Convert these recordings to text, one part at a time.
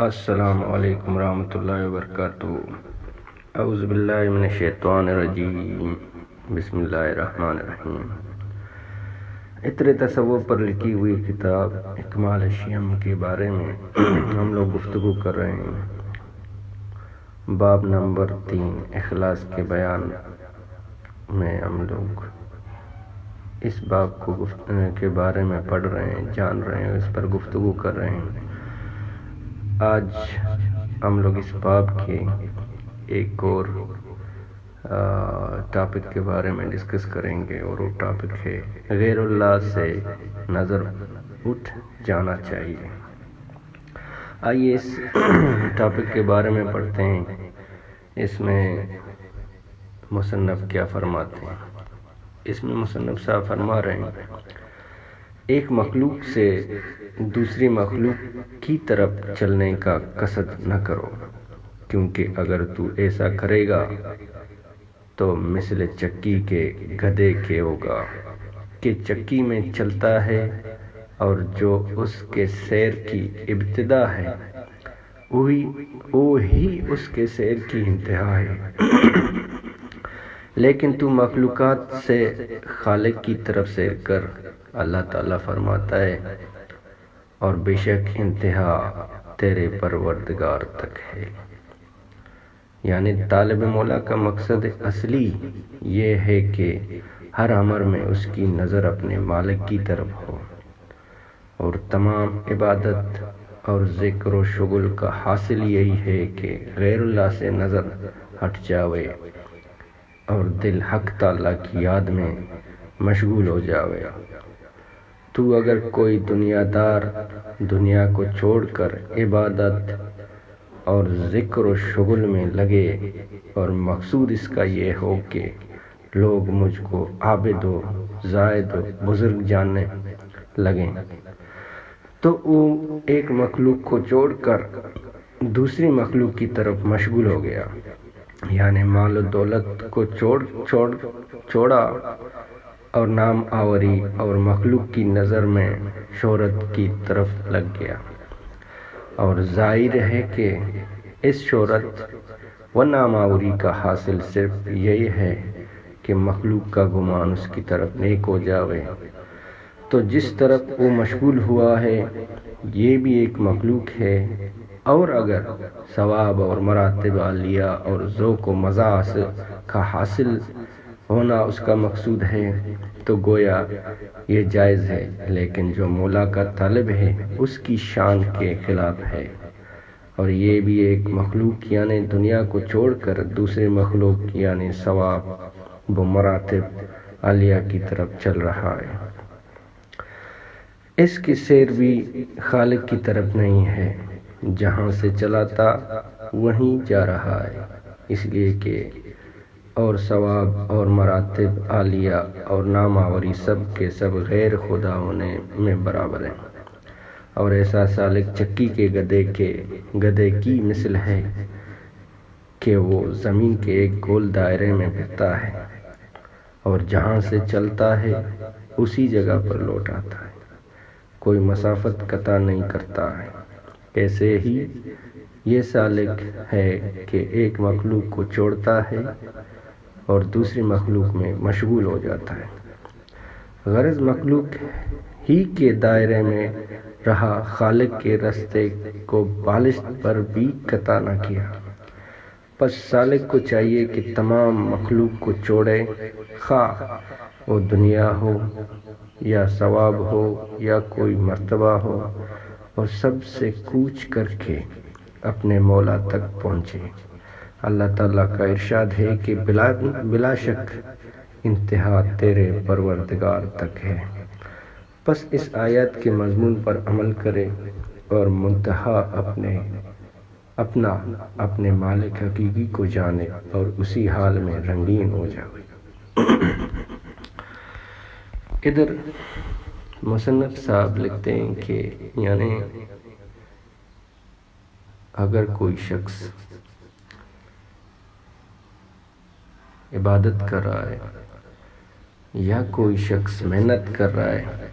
السلام علیکم ورحمۃ اللہ وبرکاتہ۔ اعوذ باللہ من الشیطان الرجیم، بسم اللہ الرحمن الرحیم۔ عطر تصوف پر لکھی ہوئی کتاب اکمال الشیم کے بارے میں ہم لوگ گفتگو کر رہے ہیں۔ باب نمبر 3 اخلاص کے بیان میں ہم لوگ اس باب کے بارے میں پڑھ رہے ہیں، جان رہے ہیں، اس پر گفتگو کر رہے ہیں۔ آج ہم لوگ اس باب کے ایک اور ٹاپک کے بارے میں ڈسکس کریں گے، اور وہ ٹاپک ہے غیر اللہ سے نظر اٹھ جانا چاہیے۔ آئیے اس ٹاپک کے بارے میں پڑھتے ہیں، اس میں مصنف کیا فرماتے ہیں۔ اس میں مصنف صاحب فرما رہے ہیں، ایک مخلوق سے دوسری مخلوق کی طرف چلنے کا قصد نہ کرو، کیونکہ اگر تو ایسا کرے گا تو مثل چکی کے گدھے کے ہوگا کہ چکی میں چلتا ہے، اور جو اس کے سیر کی ابتدا ہے وہی اس کے سیر کی انتہا ہے۔ لیکن تو مخلوقات سے خالق کی طرف سیر کر، اللہ تعالیٰ فرماتا ہے، اور بے شک انتہا تیرے پروردگار تک ہے۔ یعنی طالب مولا کا مقصد اصلی یہ ہے کہ ہر امر میں اس کی نظر اپنے مالک کی طرف ہو، اور تمام عبادت اور ذکر و شغل کا حاصل یہی ہے کہ غیر اللہ سے نظر ہٹ جاوے اور دل حق تعالیٰ کی یاد میں مشغول ہو جاوے۔ تو اگر کوئی دنیا دار دنیا کو چھوڑ کر عبادت اور ذکر و شغل میں لگے، اور مقصود اس کا یہ ہو کہ لوگ مجھ کو عابد و زاہد و بزرگ جاننے لگیں، تو وہ ایک مخلوق کو چھوڑ کر دوسری مخلوق کی طرف مشغول ہو گیا، یعنی مال و دولت کو چھوڑا اور نام آوری اور مخلوق کی نظر میں شہرت کی طرف لگ گیا۔ اور ظاہر ہے کہ اس شہرت و نام آوری کا حاصل صرف یہی ہے کہ مخلوق کا گمان اس کی طرف نیک ہو جاوے۔ تو جس طرف وہ مشغول ہوا ہے یہ بھی ایک مخلوق ہے، اور اگر ثواب اور مراتب عالیہ اور ذوق و مزہ کا حاصل ہونا اس کا مقصود ہے تو گویا یہ جائز ہے، لیکن جو مولا کا طالب ہے اس کی شان کے خلاف ہے، اور یہ بھی ایک مخلوق یعنی دنیا کو چھوڑ کر دوسرے مخلوق یعنی ثواب و مراتب عالیہ کی طرف چل رہا ہے۔ اس کی سیر بھی خالق کی طرف نہیں ہے، جہاں سے چلا تھا وہیں جا رہا ہے، اس لیے کہ اور ثواب اور مراتب عالیہ اور نام آوری سب کے سب غیر خدا ہونے میں برابر ہیں، اور ایسا سالک چکی کے گدھے کی مثل ہے کہ وہ زمین کے ایک گول دائرے میں پھرتا ہے، اور جہاں سے چلتا ہے اسی جگہ پر لوٹ آتا ہے، کوئی مسافت قطع نہیں کرتا ہے۔ ایسے ہی یہ سالک ہے کہ ایک مخلوق کو چھوڑتا ہے اور دوسری مخلوق میں مشغول ہو جاتا ہے، غرض مخلوق ہی کے دائرے میں رہا، خالق کے راستے کو بالشت پر بھی قطع نہ کیا۔ پس سالک کو چاہیے کہ تمام مخلوق کو چھوڑے، خواہ وہ دنیا ہو یا ثواب ہو یا کوئی مرتبہ ہو، اور سب سے کوچ کر کے اپنے مولا تک پہنچے۔ اللہ تعالیٰ کا ارشاد ہے کہ بلا شک انتہا تیرے پروردگار تک ہے۔ پس اس آیت کے مضمون پر عمل کرے اور منتہا اپنے مالک حقیقی کو جانے، اور اسی حال میں رنگین ہو جائے۔ ادھر مصنف صاحب لکھتے ہیں کہ یعنی اگر کوئی شخص عبادت کر رہا ہے یا کوئی شخص محنت کر رہا ہے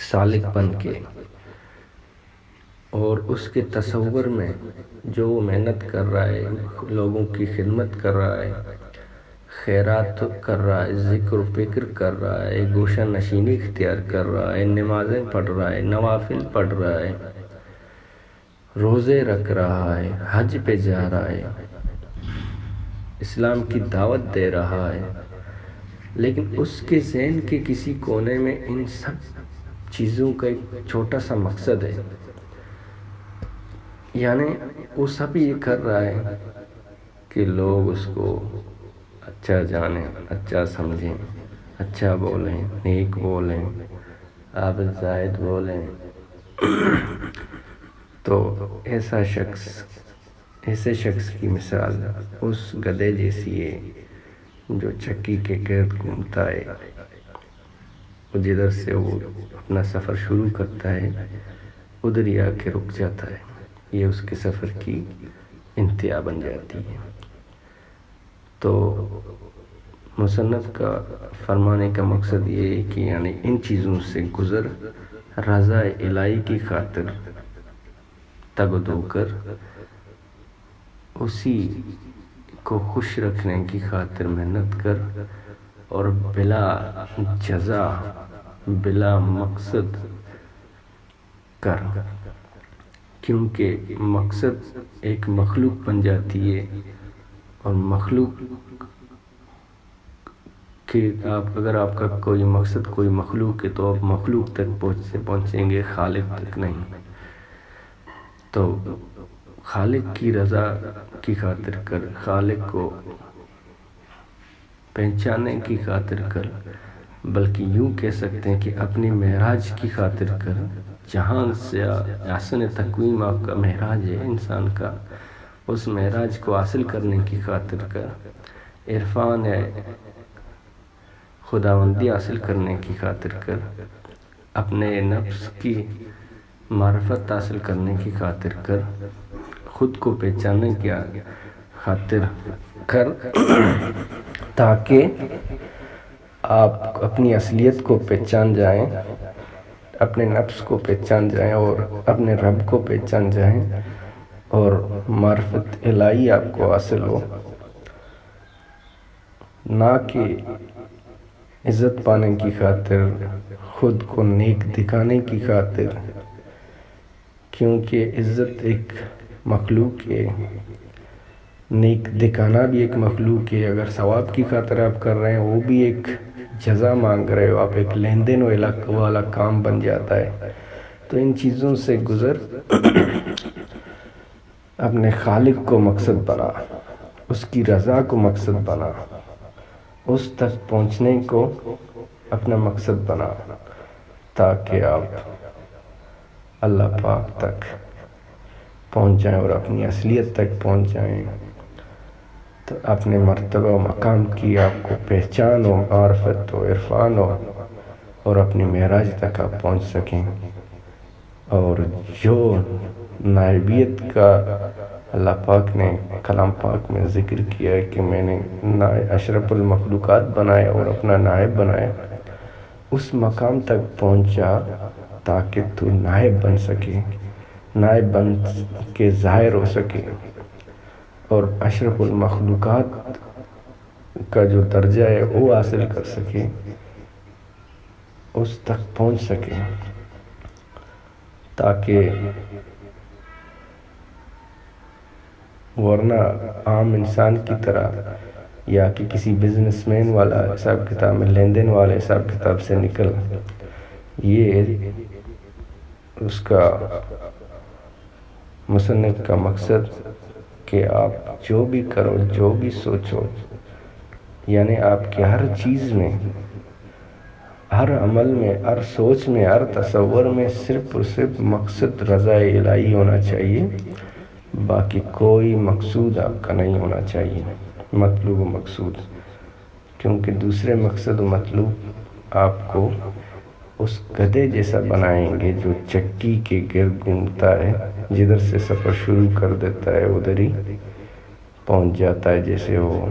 سالک بن کے، اور اس کے تصور میں جو وہ محنت کر رہا ہے، لوگوں کی خدمت کر رہا ہے، خیرات کر رہا ہے، ذکر و فکر کر رہا ہے، گوشہ نشینی اختیار کر رہا ہے، نمازیں پڑھ رہا ہے، نوافل پڑھ رہا ہے، روزے رکھ رہا ہے، حج پہ جا رہا ہے، اسلام کی دعوت دے رہا ہے، لیکن اس کے ذہن کے کسی کونے میں ان سب چیزوں کا ایک چھوٹا سا مقصد ہے، یعنی وہ سب یہ کر رہا ہے کہ لوگ اس کو اچھا جانیں، اچھا سمجھیں، اچھا بولیں، نیک بولیں، عابد زاہد بولیں۔ تو ایسے شخص کی مثال اس گدھے جیسی ہے جو چکی کے گرد گھومتا ہے، وہ جدھر سے وہ اپنا سفر شروع کرتا ہے ادھر ہی آ کے رک جاتا ہے، یہ اس کے سفر کی انتہا بن جاتی ہے۔ تو مصنف کا فرمانے کا مقصد یہ ہے کہ یعنی ان چیزوں سے گزر رضا الہی کی خاطر تگ دو کر اسی کو خوش رکھنے کی خاطر محنت کر، اور بلا جزا بلا مقصد کر، کیونکہ مقصد ایک مخلوق بن جاتی ہے، اور مخلوق کہ اگر آپ کا کوئی مقصد کوئی مخلوق ہے تو آپ مخلوق تک پہنچیں گے، خالق تک نہیں۔ تو خالق کی رضا کی خاطر کر، خالق کو پہچانے کی خاطر کر، بلکہ یوں کہہ سکتے ہیں کہ اپنی معراج کی خاطر کر، جہان سے احسن تقویم آپ کا معراج ہے انسان کا، اس معراج کو حاصل کرنے کی خاطر کر، عرفان ہے خداوندی حاصل کرنے کی خاطر کر، اپنے نفس کی معرفت حاصل کرنے کی خاطر کر، خود کو پہچاننے کی خاطر کر، تاکہ آپ اپنی اصلیت کو پہچان جائیں، اپنے نفس کو پہچان جائیں اور اپنے رب کو پہچان جائیں، اور معرفت الہی آپ کو حاصل ہو، نہ کہ عزت پانے کی خاطر، خود کو نیک دکھانے کی خاطر، کیونکہ عزت ایک مخلوق ہے، نیک دکھانا بھی ایک مخلوق ہے۔ اگر ثواب کی خاطر آپ کر رہے ہیں وہ بھی ایک جزا مانگ رہے ہو، آپ ایک لین دین والا کام بن جاتا ہے۔ تو ان چیزوں سے گزر اپنے خالق کو مقصد بنا، اس کی رضا کو مقصد بنا، اس تک پہنچنے کو اپنا مقصد بنا، تاکہ آپ اللہ پاک تک پہنچ جائیں اور اپنی اصلیت تک پہنچ جائیں، تو اپنے مرتبہ و مقام کی آپ کو پہچان ہو، معرفت ہو، عرفان ہو، اور اپنی معراج تک آپ پہنچ سکیں۔ اور جو نائبیت کا اللہ پاک نے کلام پاک میں ذکر کیا ہے کہ میں نے اشرف المخلوقات بنائے اور اپنا نائب بنایا، اس مقام تک پہنچا تاکہ تو نائب بن سکے، نائب بن کے ظاہر ہو سکے، اور اشرف المخلوقات کا جو درجہ ہے وہ حاصل کر سکے، اس تک پہنچ سکے، تاکہ ورنہ عام انسان کی طرح یا کہ کسی بزنس مین والا حساب کتاب میں لین دین والے حساب کتاب سے نکل، یہ اس کا مصنف کا مقصد کہ آپ جو بھی کرو، جو بھی سوچو، یعنی آپ کی ہر چیز میں، ہر عمل میں، ہر سوچ میں، ہر تصور میں صرف اور صرف مقصد رضا الہی ہونا چاہیے، باقی کوئی مقصود آپ کا نہیں ہونا چاہیے، مطلوب و مقصود، کیونکہ دوسرے مقصد و مطلوب آپ کو اس گدھے جیسا بنائیں گے جو چکی کے گرد گھومتا ہے، جدھر سے سفر شروع کر دیتا ہے ادھر ہی پہنچ جاتا ہے، جیسے وہ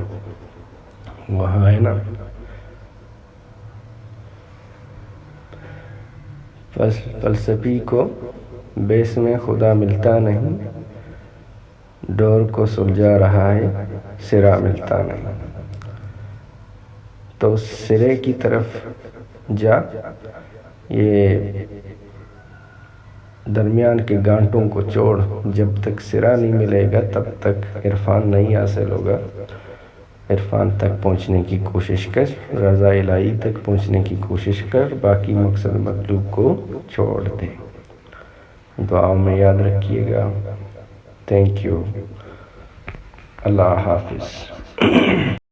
وہاں ہے نا۔ فلسفی کو بیس میں خدا ملتا نہیں، ڈور کو سلجھا رہا ہے سرا ملتا نہیں۔ تو سرے کی طرف جا، یہ درمیان کے گانٹوں کو چھوڑ، جب تک سرا نہیں ملے گا تب تک عرفان نہیں حاصل ہوگا۔ عرفان تک پہنچنے کی کوشش کر، رضا الہی تک پہنچنے کی کوشش کر، باقی مقصد مطلوب کو چھوڑ دے۔ دعاؤں میں یاد رکھیے گا۔ تھینک یو، اللہ حافظ۔